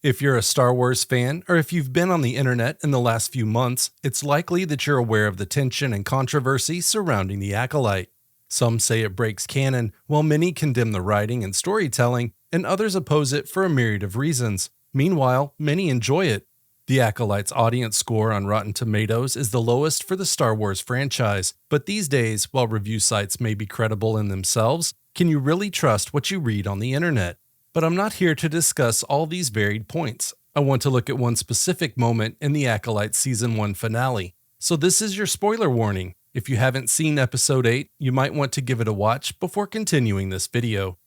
If you're a Star Wars fan, or if you've been on the internet in the last few months, it's likely that you're aware of the tension and controversy surrounding the Acolyte. Some say it breaks canon, while many condemn the writing and storytelling, and others oppose it for a myriad of reasons. Meanwhile, many enjoy it. The Acolyte's audience score on Rotten Tomatoes is the lowest for the Star Wars franchise, but these days, while review sites may be credible in themselves, can you really trust what you read on the internet? But I'm not here to discuss all these varied points. I want to look at one specific moment in the Acolyte Season 1 finale. So this is your spoiler warning. If you haven't seen Episode 8, you might want to give it a watch before continuing this video.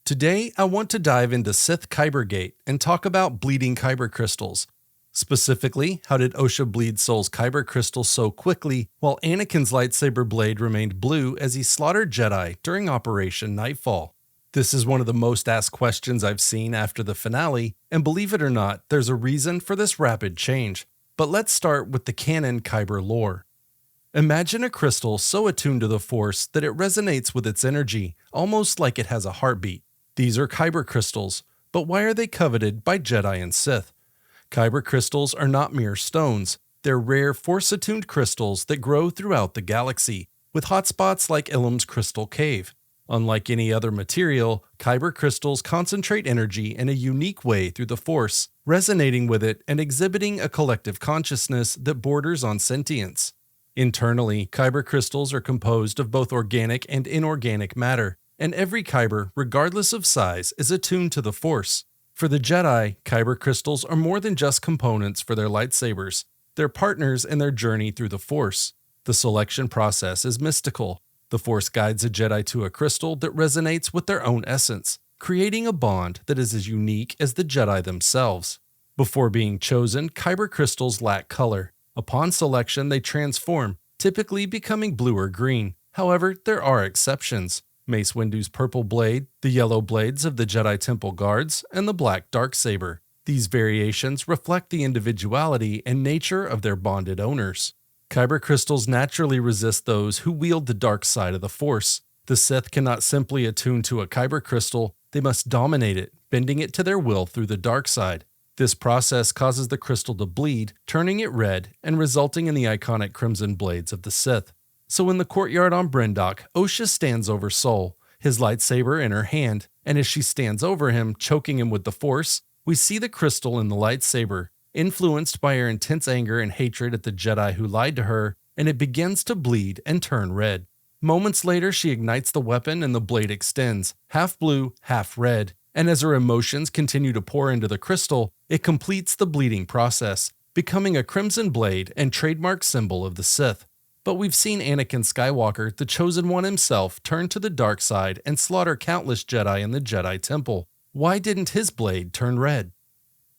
Today, I want to dive into Sith Kyber Gate and talk about bleeding Kyber Crystals. Specifically, how did Osha bleed Soul's Kyber Crystals so quickly, while Anakin's lightsaber blade remained blue as he slaughtered Jedi during Operation Nightfall? This is one of the most asked questions I've seen after the finale, and believe it or not, there's a reason for this rapid change. But let's start with the canon Kyber lore. Imagine a crystal so attuned to the Force that it resonates with its energy, almost like it has a heartbeat. These are Kyber Crystals, but why are they coveted by Jedi and Sith? Kyber Crystals are not mere stones. They're rare Force-attuned crystals that grow throughout the galaxy, with hotspots like Ilum's Crystal Cave. Unlike any other material, Kyber Crystals concentrate energy in a unique way through the Force, resonating with it and exhibiting a collective consciousness that borders on sentience. Internally, Kyber Crystals are composed of both organic and inorganic matter, and every Kyber, regardless of size, is attuned to the Force. For the Jedi, Kyber Crystals are more than just components for their lightsabers. They're partners in their journey through the Force. The selection process is mystical. The Force guides a Jedi to a crystal that resonates with their own essence, creating a bond that is as unique as the Jedi themselves. Before being chosen, Kyber Crystals lack color. Upon selection, they transform, typically becoming blue or green. However, there are exceptions. Mace Windu's purple blade, the yellow blades of the Jedi Temple Guards, and the black Darksaber. These variations reflect the individuality and nature of their bonded owners. Kyber Crystals naturally resist those who wield the dark side of the Force. The Sith cannot simply attune to a Kyber Crystal, they must dominate it, bending it to their will through the dark side. This process causes the crystal to bleed, turning it red, and resulting in the iconic crimson blades of the Sith. So in the courtyard on Brendok, Osha stands over Soul, his lightsaber in her hand, and as she stands over him, choking him with the Force, we see the crystal in the lightsaber, influenced by her intense anger and hatred at the Jedi who lied to her, and it begins to bleed and turn red. Moments later, she ignites the weapon and the blade extends, half blue, half red, and as her emotions continue to pour into the crystal, it completes the bleeding process, becoming a crimson blade and trademark symbol of the Sith. But we've seen Anakin Skywalker, the Chosen One himself, turn to the dark side and slaughter countless Jedi in the Jedi Temple. Why didn't his blade turn red?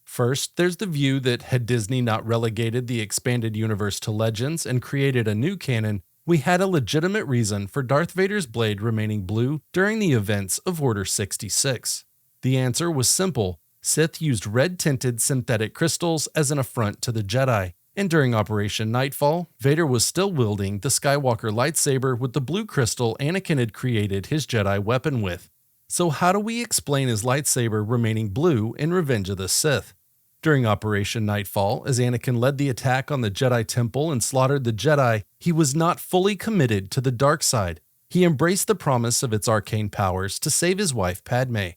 First, there's the view that had Disney not relegated the expanded universe to Legends and created a new canon, we had a legitimate reason for Darth Vader's blade remaining blue during the events of Order 66. The answer was simple. Sith used red-tinted synthetic crystals as an affront to the Jedi, and during Operation Nightfall, Vader was still wielding the Skywalker lightsaber with the blue crystal Anakin had created his Jedi weapon with. So how do we explain his lightsaber remaining blue in Revenge of the Sith? During Operation Nightfall, as Anakin led the attack on the Jedi Temple and slaughtered the Jedi, he was not fully committed to the dark side. He embraced the promise of its arcane powers to save his wife Padme.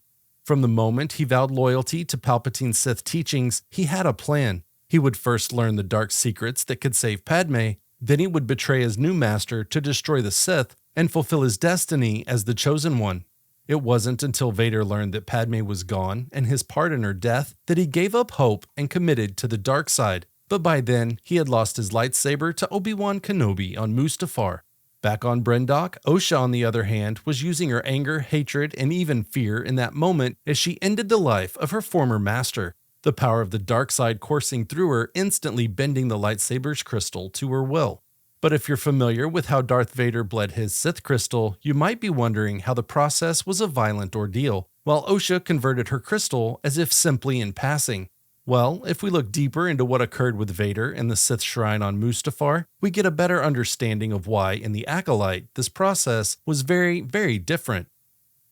From the moment he vowed loyalty to Palpatine's Sith teachings, he had a plan. He would first learn the dark secrets that could save Padme, then he would betray his new master to destroy the Sith and fulfill his destiny as the Chosen One. It wasn't until Vader learned that Padme was gone and his part in her death that he gave up hope and committed to the dark side, but by then he had lost his lightsaber to Obi-Wan Kenobi on Mustafar. Back on Brendok, Osha on the other hand was using her anger, hatred, and even fear in that moment as she ended the life of her former master, the power of the dark side coursing through her, instantly bending the lightsaber's crystal to her will. But if you're familiar with how Darth Vader bled his Sith crystal, you might be wondering how the process was a violent ordeal, while Osha converted her crystal as if simply in passing. Well, if we look deeper into what occurred with Vader in the Sith Shrine on Mustafar, we get a better understanding of why, in the Acolyte, this process was very, very different.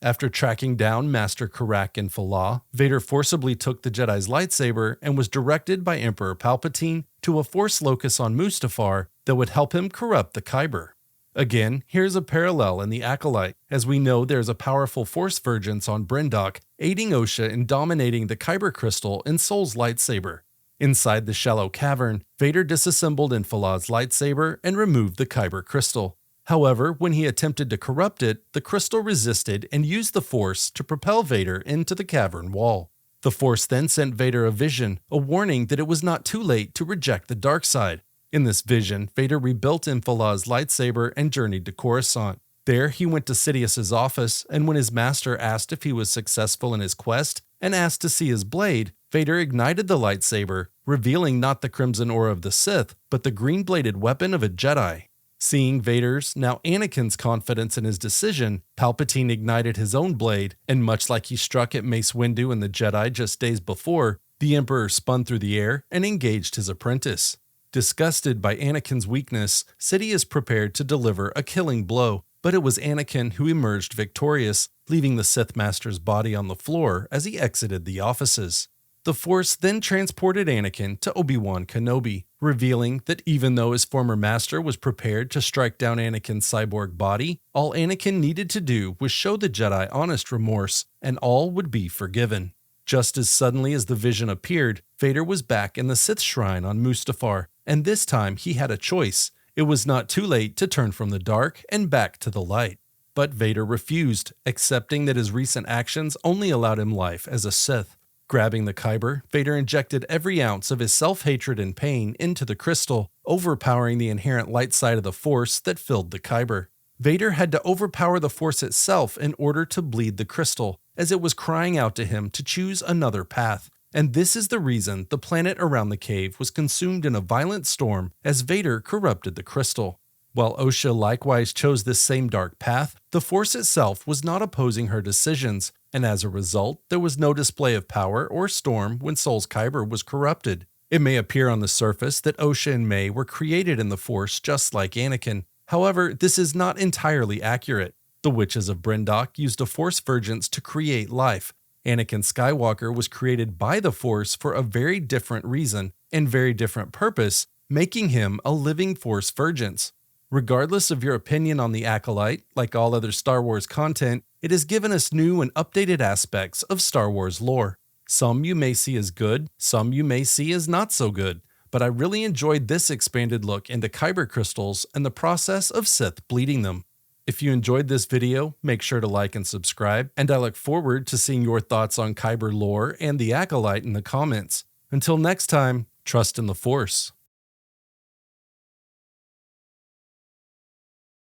After tracking down Master Karak and Falah, Vader forcibly took the Jedi's lightsaber and was directed by Emperor Palpatine to a Force locus on Mustafar that would help him corrupt the Kyber. Again, here's a parallel in the Acolyte, as we know there's a powerful Force Vergence on Bryndock, aiding Osha in dominating the Kyber Crystal in Soul's lightsaber. Inside the shallow cavern, Vader disassembled Enfalah's lightsaber and removed the Kyber Crystal. However, when he attempted to corrupt it, the crystal resisted and used the Force to propel Vader into the cavern wall. The Force then sent Vader a vision, a warning that it was not too late to reject the dark side. In this vision, Vader rebuilt Enfalah's lightsaber and journeyed to Coruscant. There, he went to Sidious's office, and when his master asked if he was successful in his quest and asked to see his blade, Vader ignited the lightsaber, revealing not the crimson ore of the Sith, but the green-bladed weapon of a Jedi. Seeing Vader's, now Anakin's, confidence in his decision, Palpatine ignited his own blade, and much like he struck at Mace Windu and the Jedi just days before, the Emperor spun through the air and engaged his apprentice. Disgusted by Anakin's weakness, Sidious prepared to deliver a killing blow, but it was Anakin who emerged victorious, leaving the Sith Master's body on the floor as he exited the offices. The Force then transported Anakin to Obi-Wan Kenobi, revealing that even though his former master was prepared to strike down Anakin's cyborg body, all Anakin needed to do was show the Jedi honest remorse, and all would be forgiven. Just as suddenly as the vision appeared, Vader was back in the Sith Shrine on Mustafar, and this time he had a choice. It was not too late to turn from the dark and back to the light. But Vader refused, accepting that his recent actions only allowed him life as a Sith. Grabbing the Kyber, Vader injected every ounce of his self-hatred and pain into the crystal, overpowering the inherent light side of the Force that filled the Kyber. Vader had to overpower the Force itself in order to bleed the crystal, as it was crying out to him to choose another path. And this is the reason the planet around the cave was consumed in a violent storm as Vader corrupted the crystal. While Osha likewise chose this same dark path, the Force itself was not opposing her decisions, and as a result, there was no display of power or storm when Soul's Kyber was corrupted. It may appear on the surface that Osha and May were created in the Force just like Anakin. However, this is not entirely accurate. The Witches of Bryndock used a Force Vergence to create life. Anakin Skywalker was created by the Force for a very different reason and very different purpose, making him a living Force Vergence. Regardless of your opinion on the Acolyte, like all other Star Wars content, it has given us new and updated aspects of Star Wars lore. Some you may see as good, some you may see as not so good, but I really enjoyed this expanded look into Kyber Crystals and the process of Sith bleeding them. If you enjoyed this video, make sure to like and subscribe, and I look forward to seeing your thoughts on Kyber lore and the Acolyte in the comments. Until next time, trust in the Force.